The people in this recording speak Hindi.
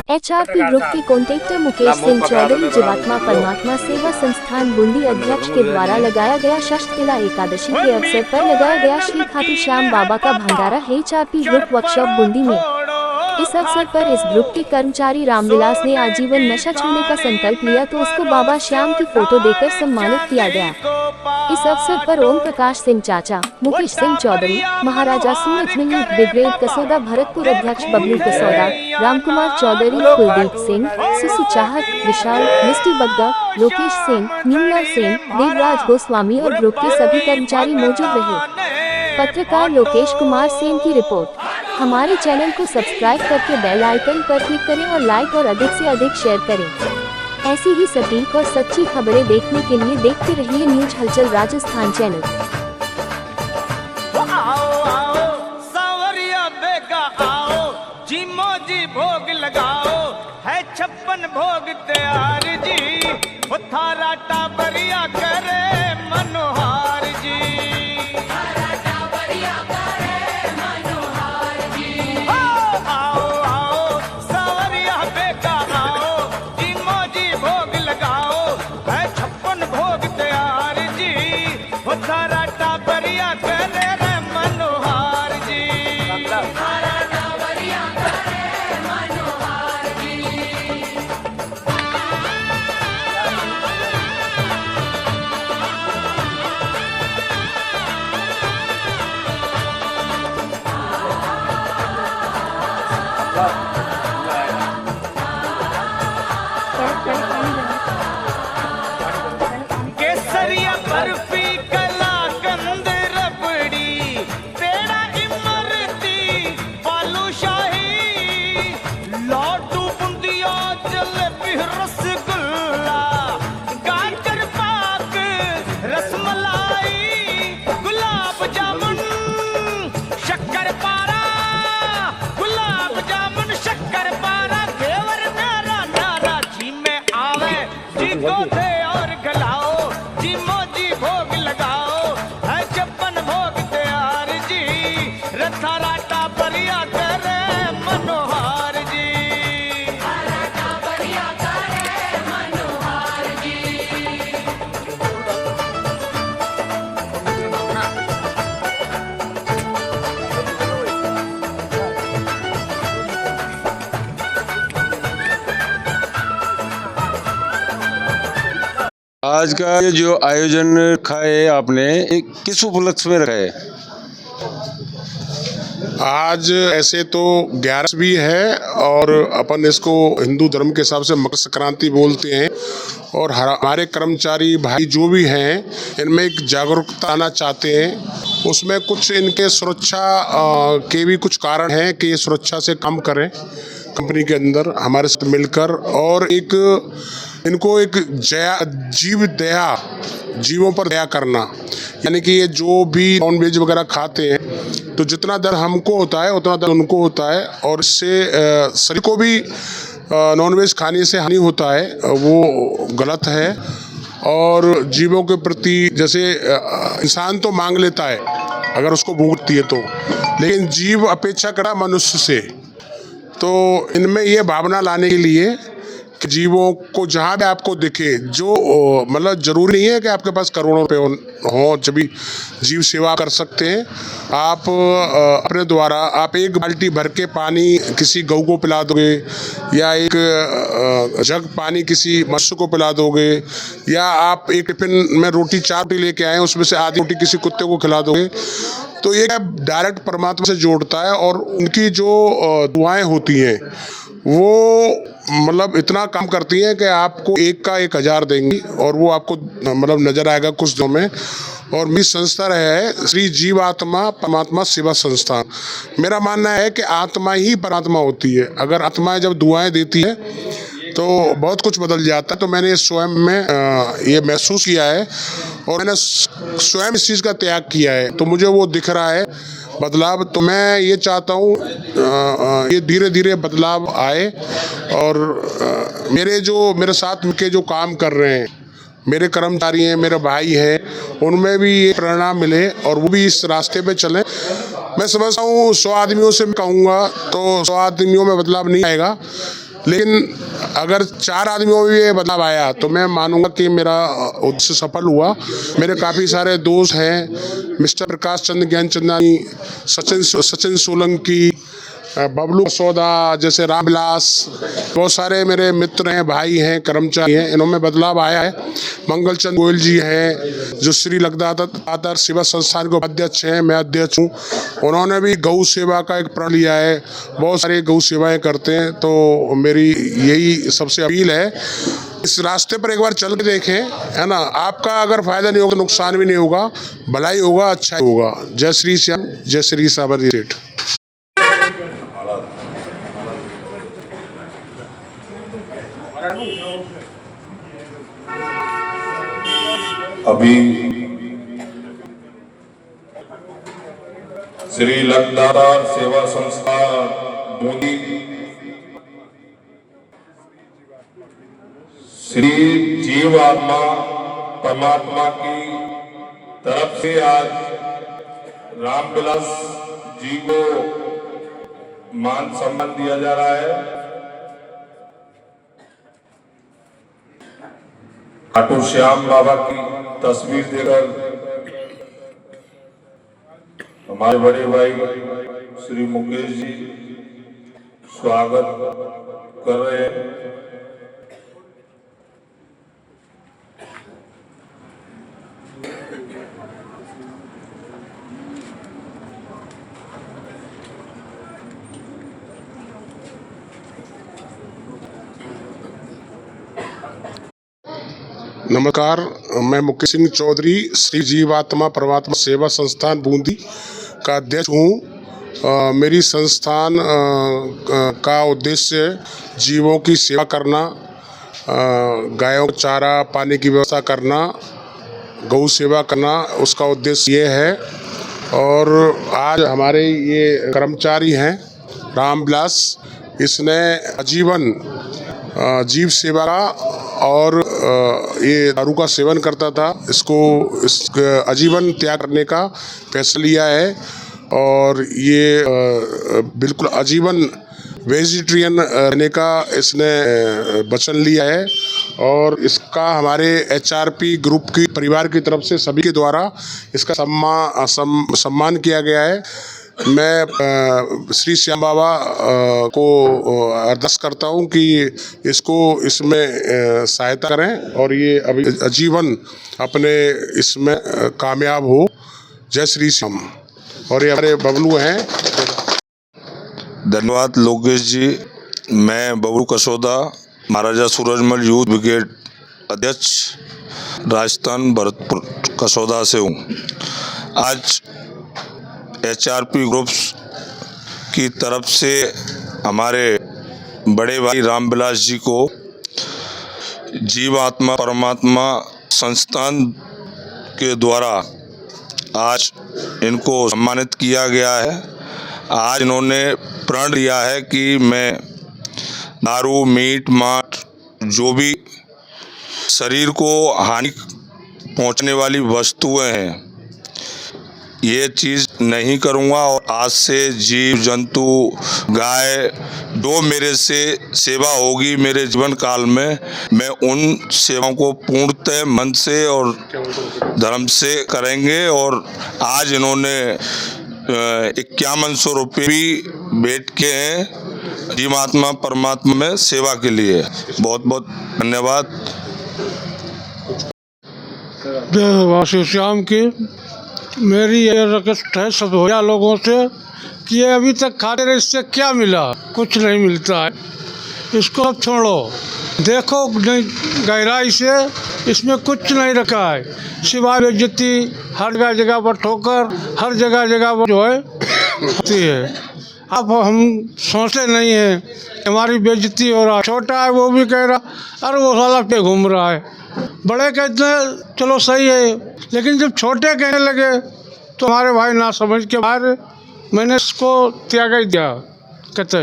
एचआरपी ग्रुप के कॉन्ट्रैक्टर मुकेश सिंह चौधरी जीवात्मा परमात्मा सेवा संस्थान बूंदी अध्यक्ष के द्वारा लगाया गया शस्त्रकला एकादशी के अवसर पर लगाया गया श्री खाटू श्याम बाबा का भंडारा एचआरपी ग्रुप वर्कशॉप बूंदी में। इस अवसर पर इस ग्रुप के कर्मचारी रामविलास ने आजीवन नशा छोड़ने का संकल्प लिया तो उसको बाबा श्याम की फोटो देकर सम्मानित किया गया। इस अवसर पर ओम प्रकाश सिंह चाचा, मुकेश सिंह चौधरी, महाराजा सूरज मिनी ब्रिगेड कसौदा भरतपुर अध्यक्ष बबलू कसौदा, रामकुमार चौधरी, कुलदीप सिंह, सुसु चाहत, विशाल, मिस्टी बग्गा, लोकेश सिंह, नीमला सेन, देवराज गोस्वामी और ग्रुप के सभी कर्मचारी मौजूद रहे। पत्रकार लोकेश कुमार सेन की रिपोर्ट। हमारे चैनल को सब्सक्राइब करके बेल आइकन पर क्लिक करें और लाइक और अधिक से अधिक शेयर करें। ऐसी ही सटीक और सच्ची खबरें देखने के लिए देखते रहिए न्यूज हलचल राजस्थान चैनल। भोग लगाओ है 56 भोग तैयार जी, वो थारा टाबरिया करे मनोहार जी। केसरिया बर्फी कलाकंद रबड़ी पेड़ा इमरती बालूशाही लड्डू बूंदिया जलेबी रसगुल्ला गाजर पाक रसमलाई गुलाब जामुन शक्कर पारा गुलाब जामुन शक्कर पारा घेवर नारा नारा जी में आवे जी को दे और गलाओ जी मोजी भोग लगाओ है 56 भोग तैयार जी, रथा राटा परिया करे मनोहार जी। आज का ये जो आयोजन रखा है आपने, किस उपलक्ष्य में रखा है? आज ऐसे तो 11 भी है और अपन इसको हिंदू धर्म के हिसाब से मकर संक्रांति बोलते हैं, और हमारे कर्मचारी भाई जो भी हैं इनमें एक जागरूकता आना चाहते हैं। उसमें कुछ इनके सुरक्षा के भी कुछ कारण हैं कि ये सुरक्षा से काम करें कंपनी के अंदर हमारे साथ मिलकर, और एक इनको एक जीवों पर दया करना, यानी कि ये जो भी नॉन वेज वगैरह खाते हैं तो जितना दर हमको होता है उतना दर उनको होता है, और इससे शरीर को भी नॉन वेज खाने से हानि होता है, वो गलत है। और जीवों के प्रति जैसे इंसान तो मांग लेता है अगर उसको भूख लगती है तो, लेकिन जीव अपेक्षा करा मनुष्य से। तो इनमें ये भावना लाने के लिए कि जीवों को जहाँ भी आपको दिखे, जो मतलब जरूरी नहीं है कि आपके पास करोड़ों रुपए हो जब भी जीव सेवा कर सकते हैं। आप अपने द्वारा आप एक बाल्टी भर के पानी किसी गऊ को पिला दोगे, या एक जग पानी किसी मत्स्य को पिला दोगे, या आप एक टिफिन में रोटी 4 रोटी लेके आए उसमें से आधी रोटी किसी कुत्ते को खिला दोगे, तो ये डायरेक्ट परमात्मा से जोड़ता है। और उनकी जो दुआएं होती हैं वो मतलब इतना काम करती हैं कि आपको 1 का 1000 देंगी, और वो आपको मतलब नजर आएगा कुछ दिनों में। और मेरी संस्था है श्री जीवात्मा परमात्मा सेवा संस्थान। मेरा मानना है कि आत्मा ही परमात्मा होती है। अगर आत्माएं जब दुआएं देती है तो बहुत कुछ बदल जाता है। तो मैंने स्वयं में ये महसूस किया है, और मैंने स्वयं इस चीज़ का त्याग किया है, तो मुझे वो दिख रहा है बदलाव। तो मैं ये चाहता हूँ ये धीरे धीरे बदलाव आए, और मेरे साथ मिलके जो काम कर रहे हैं मेरे कर्मचारी हैं, मेरे भाई हैं, उनमें भी ये प्रेरणा मिले और वो भी इस रास्ते पे चलें। मैं समझता हूँ 100 आदमियों से मैं कहूँगा तो 100 आदमियों में बदलाव नहीं आएगा, लेकिन अगर 4 आदमियों में ये बदलाव आया तो मैं मानूंगा कि मेरा उद्देश्य सफल हुआ। मेरे काफ़ी सारे दोस्त हैं, मिस्टर प्रकाश चंद्र ज्ञानचंदानी, सचिन सोलंकी, बबलू कसौदा, जैसे रामविलास, बहुत सारे मेरे मित्र हैं, भाई हैं, कर्मचारी हैं, इनमें बदलाव आया है। मंगलचंद गोयल जी हैं जो श्री लगदातर सेवा संस्थान के अध्यक्ष हैं, मैं अध्यक्ष हूँ। उन्होंने भी गौ सेवा का एक प्रण लिया है, बहुत सारी गौ सेवाएं करते हैं। तो मेरी यही सबसे अपील है, इस रास्ते पर एक बार चल के देखें, है ना। आपका अगर फायदा नहीं होगा तो नुकसान भी नहीं होगा, भलाई होगा, अच्छा होगा। जय श्री श्याम, जय श्री साबरमती सेठ। अभी श्री लगदातार सेवा संस्था बूंदी श्री जीव आत्मा परमात्मा की तरफ से आज रामविलास जी को मान सम्मान दिया जा रहा है। खाटू श्याम बाबा की तस्वीर देकर हमारे बड़े भाई श्री मुकेश जी स्वागत कर रहे हैं। नमस्कार, मैं मुकेश सिंह चौधरी श्री जीवात्मा परमात्मा सेवा संस्थान बूंदी का अध्यक्ष हूँ। मेरी संस्थान का उद्देश्य जीवों की सेवा करना, गायों का चारा पानी की व्यवस्था करना, गौ सेवा करना, उसका उद्देश्य ये है। और आज हमारे ये कर्मचारी हैं रामविलास, इसने आजीवन जीव सेवा का और ये दारू का सेवन करता था, इस आजीवन त्याग करने का फैसला लिया है। और ये बिल्कुल आजीवन वेजिटेरियन रहने का इसने वचन लिया है। और इसका हमारे HRP ग्रुप की परिवार की तरफ से सभी के द्वारा इसका सम्मान किया गया है। मैं श्री श्याम बाबा को अरदास करता हूं कि इसमें सहायता करें और ये अभी आजीवन अपने इसमें कामयाब हो। जय श्री श्याम। और ये हमारे बबलू हैं। धन्यवाद लोकेश जी। मैं बबलू कसौदा, महाराजा सूरजमल यूथ ब्रिगेड अध्यक्ष, राजस्थान भरतपुर कसौदा से हूँ। आज HRP ग्रुप्स की तरफ से हमारे बड़े भाई रामविलास जी को जीव आत्मा परमात्मा संस्थान के द्वारा आज इनको सम्मानित किया गया है। आज इन्होंने प्रण लिया है कि मैं दारू, मीट, मांस, जो भी शरीर को हानि पहुंचने वाली वस्तुएं हैं, ये चीज़ नहीं करूँगा। और आज से जीव जंतु, गाय, जो मेरे से सेवा होगी मेरे जीवन काल में, मैं उन सेवाओं को पूर्णतः मन से और धर्म से करेंगे। और आज इन्होंने 5100 रुपये भी भेंट के हैं जीवात्मा परमात्मा में सेवा के लिए। बहुत बहुत धन्यवाद। जय श्याम की मेरी ये रिक्वेस्ट है सब भैया लोगों से कि ये अभी तक खाते रहे, इससे क्या मिला? कुछ नहीं मिलता है। इसको अब छोड़ो, देखो नहीं गहराई से, इसमें कुछ नहीं रखा है सिवाय बेइज्जती। हर जगह पर ठोकर, हर जगह पर जो है होती है। अब हम सोचते नहीं हैं हमारी बेइज्जती हो रहा है। छोटा है वो भी कह रहा अरे वो साला पे घूम रहा है। बड़े कहते हैं चलो सही है, लेकिन जब छोटे कहने लगे तो हमारे भाई ना समझ के बाहर, मैंने इसको त्याग ही दिया कहते